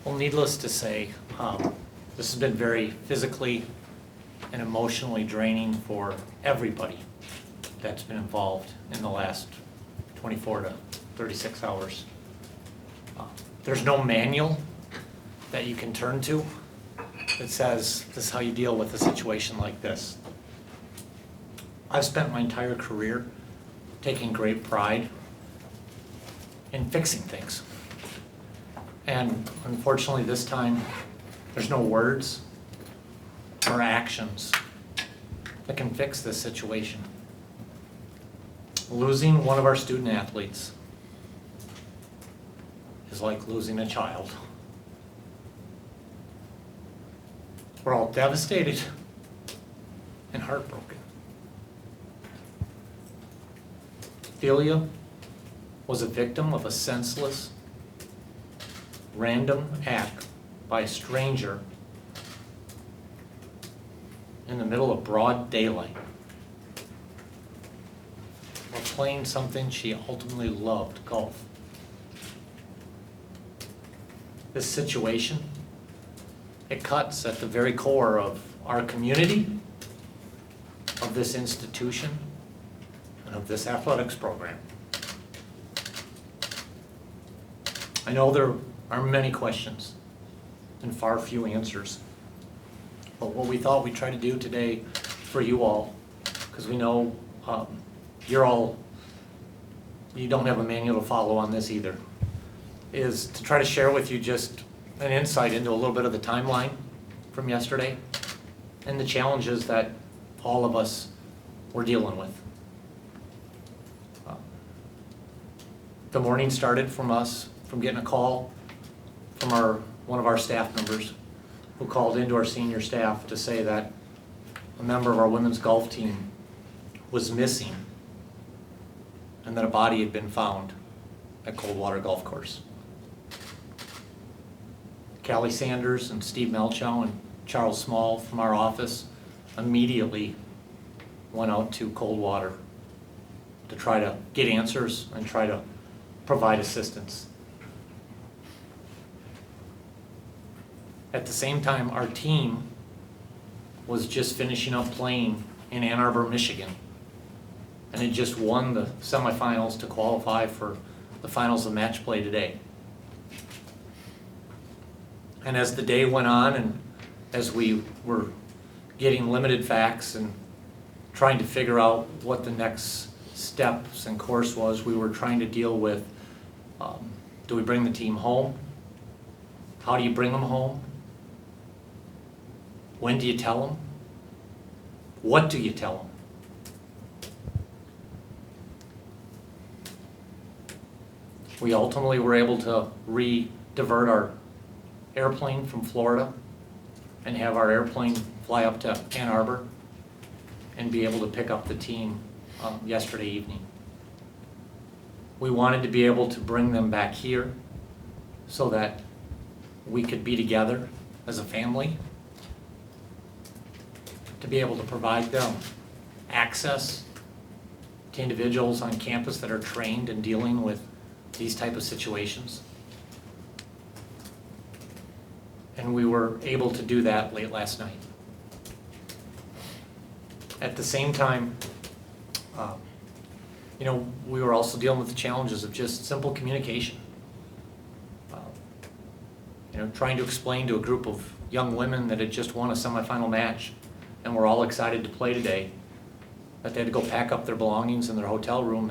Well, needless to say, this has been very physically and emotionally draining for everybody that's been involved in the last 24 to 36 hours. There's no manual that you can turn to that says this is how you deal with a situation like this. I've spent my entire career taking great pride in fixing things. And unfortunately this time, there's no words or actions that can fix this situation. Losing one of our student athletes is like losing a child. We're all devastated and heartbroken. Celia was a victim of a senseless, random act by a stranger in the middle of broad daylight while playing something she ultimately loved, golf. This situation, it cuts at the very core of our community, of this institution, and of this athletics program. I know there are many questions and far few answers. But what we thought we'd try to do today for you all, because we know you don't have a manual to follow on this either, is to try to share with you just an insight into a little bit of the timeline from yesterday and the challenges that all of us were dealing with. The morning started from getting a call from one of our staff members who called into our senior staff to say that a member of our women's golf team was missing and that a body had been found at Coldwater Golf Course. Callie Sanders and Steve Melchow and Charles Small from our office immediately went out to Coldwater to try to get answers and try to provide assistance. At the same time, our team was just finishing up playing in Ann Arbor, Michigan, and had just won the semifinals to qualify for the finals of match play today. And as the day went on and as we were getting limited facts and trying to figure out what the next steps and course was, we were trying to deal with, do we bring the team home? How do you bring them home? When do you tell them? What do you tell them? We ultimately were able to divert our airplane from Florida and have our airplane fly up to Ann Arbor and be able to pick up the team yesterday evening. We wanted to be able to bring them back here so that we could be together as a family, to be able to provide them access to individuals on campus that are trained in dealing with these type of situations. And we were able to do that late last night. At the same time, we were also dealing with the challenges of just simple communication. Trying to explain to a group of young women that had just won a semifinal match and were all excited to play today, that they had to go pack up their belongings in their hotel room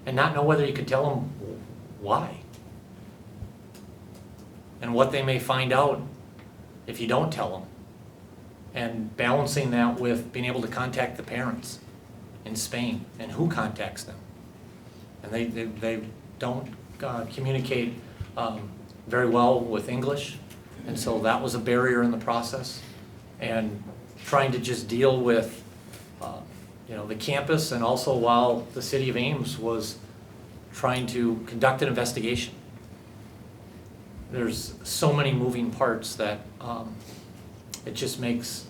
and not know whether you could tell them why and what they may find out if you don't tell them, and balancing that with being able to contact the parents in Spain and who contacts them. And they don't communicate very well with English, and so that was a barrier in the process. And trying to just deal with the campus, and also while the city of Ames was trying to conduct an investigation. There's so many moving parts that it just makes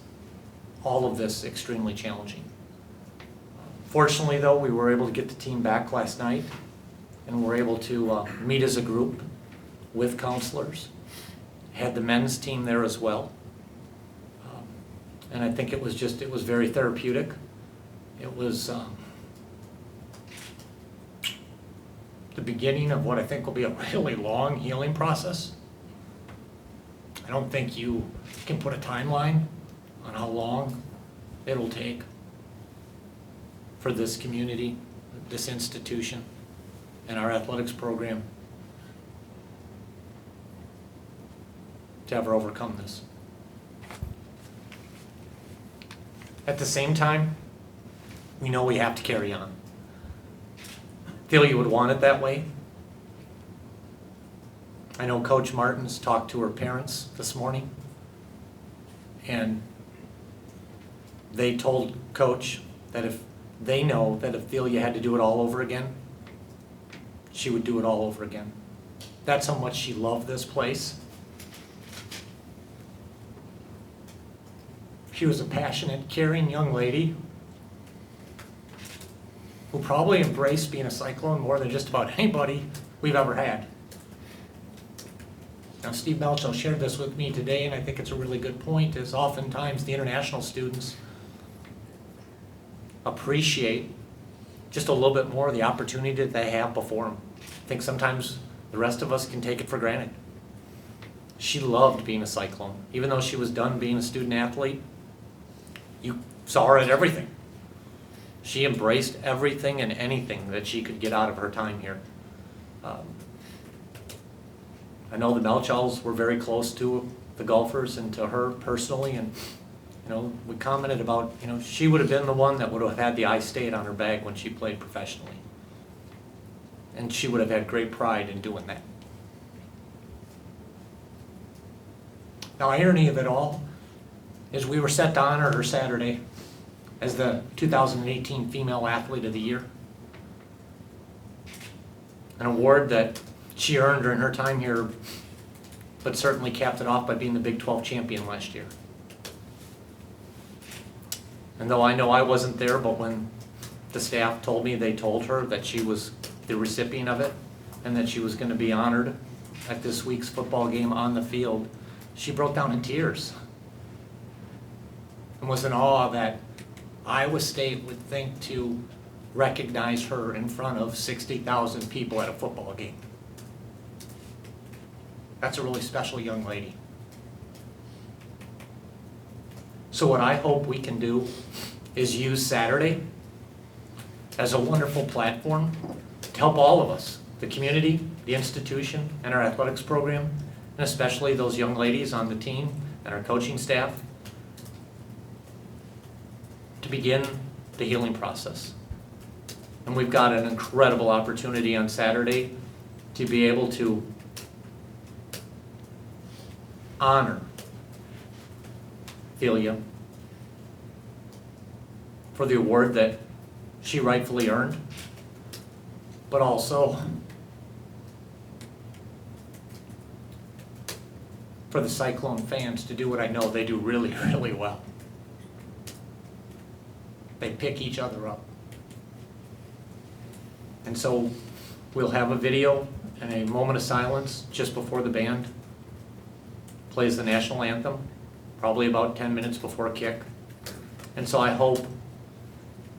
all of this extremely challenging. Fortunately though, we were able to get the team back last night and were able to meet as a group with counselors had the men's team there as well. And I think it was very therapeutic. It was the beginning of what I think will be a really long healing process. I don't think you can put a timeline on how long it'll take for this community, this institution, and our athletics program to ever overcome this. At the same time, we know we have to carry on. Celia would want it that way. I know Coach Martin's talked to her parents this morning, and they told Coach that if they know that if Celia had to do it all over again, she would do it all over again. That's how much she loved this place. She was a passionate, caring young lady who probably embraced being a Cyclone more than just about anybody we've ever had. Now, Steve Melchill shared this with me today, and I think it's a really good point, is oftentimes the international students appreciate just a little bit more the opportunity that they have before them. I think sometimes the rest of us can take it for granted. She loved being a Cyclone. Even though she was done being a student athlete, you saw her at everything. She embraced everything and anything that she could get out of her time here. I know the Melchills were very close to the golfers and to her personally, and we commented about, she would have been the one that would have had the I-State on her bag when she played professionally. And she would have had great pride in doing that. Now, irony of it all is we were set to honor her Saturday as the 2018 Female Athlete of the Year. An award that she earned during her time here, but certainly capped it off by being the Big 12 champion last year. And though I know I wasn't there, but when the staff told me, they told her that she was the recipient of it and that she was going to be honored at this week's football game on the field, she broke down in tears and was in awe that Iowa State would think to recognize her in front of 60,000 people at a football game. That's a really special young lady. So what I hope we can do is use Saturday as a wonderful platform to help all of us, the community, the institution, and our athletics program, and especially those young ladies on the team and our coaching staff, to begin the healing process. And we've got an incredible opportunity on Saturday to be able to honor Celia for the award that she rightfully earned, but also for the Cyclone fans to do what I know they do really, really well. They pick each other up. And so we'll have a video and a moment of silence just before the band plays the national anthem, probably about 10 minutes before kick. And so I hope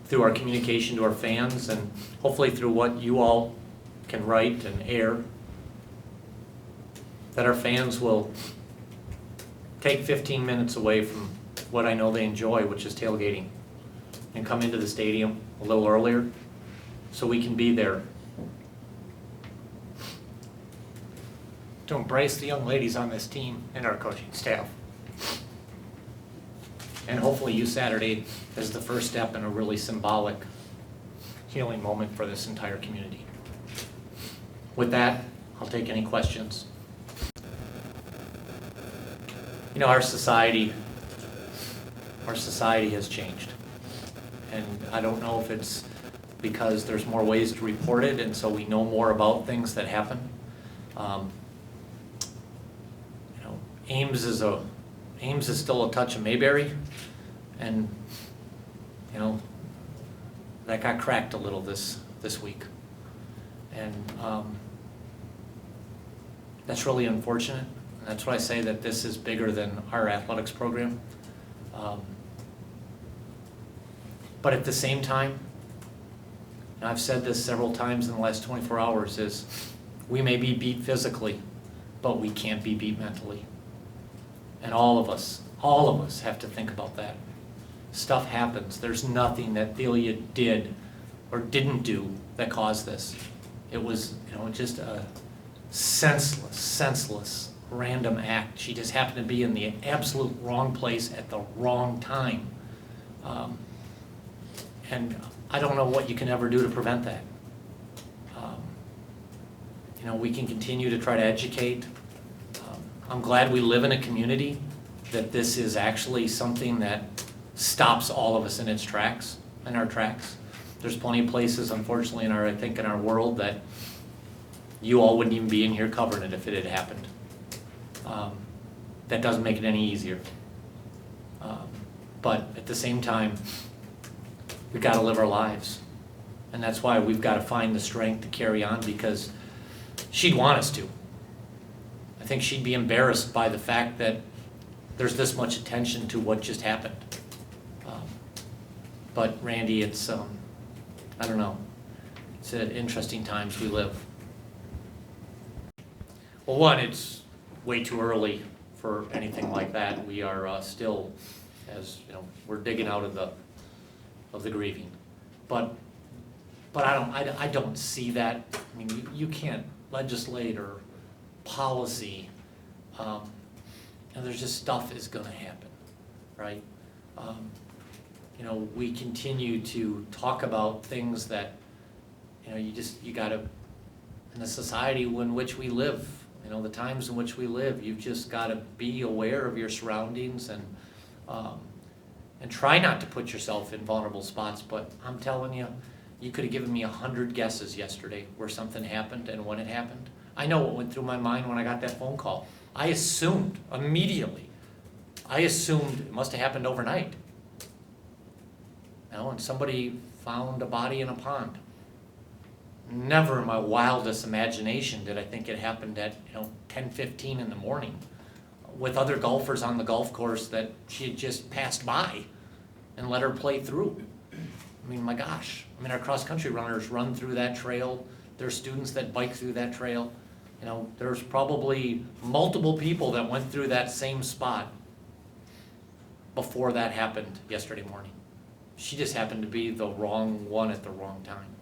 through our communication to our fans and hopefully through what you all can write and air, that our fans will take 15 minutes away from what I know they enjoy, which is tailgating, and come into the stadium a little earlier so we can be there to embrace the young ladies on this team and our coaching staff. And hopefully use Saturday as the first step in a really symbolic healing moment for this entire community. With that, I'll take any questions. Our society has changed. And I don't know if it's because there's more ways to report it and so we know more about things that happen. Ames is still a touch of Mayberry, and that got cracked a little this week, and that's really unfortunate. And that's why I say that this is bigger than our athletics program. But at the same time, and I've said this several times in the last 24 hours, is we may be beat physically, but we can't be beat mentally. And all of us have to think about that. Stuff happens. There's nothing that Celia did or didn't do that caused this. It was, just a senseless, random act. She just happened to be in the absolute wrong place at the wrong time. And I don't know what you can ever do to prevent that. We can continue to try to educate. I'm glad we live in a community that this is actually something that stops all of us in our tracks. There's plenty of places, unfortunately, in our world that you all wouldn't even be in here covering it if it had happened. That doesn't make it any easier. But at the same time, we've got to live our lives. And that's why we've got to find the strength to carry on, because she'd want us to. I think she'd be embarrassed by the fact that there's this much attention to what just happened. But Randy, it's, I don't know, it's interesting times we live. Well, one, it's way too early for anything like that. We are still, we're digging out of the grieving. But I don't see that. I mean, you can't legislate or policy, and there's just stuff is going to happen, right? We continue to talk about things that, you got to, in the society in which we live, the times in which we live, you've just got to be aware of your surroundings and try not to put yourself in vulnerable spots. But I'm telling you, you could have given me 100 guesses yesterday where something happened and when it happened. I know what went through my mind when I got that phone call. I assumed immediately. It must have happened overnight. And somebody found a body in a pond. Never in my wildest imagination did I think it happened at 10:15 in the morning with other golfers on the golf course that she had just passed by and let her play through. I mean, my gosh. Our cross-country runners run through that trail. There's students that bike through that trail. There's probably multiple people that went through that same spot before that happened yesterday morning. She just happened to be the wrong one at the wrong time.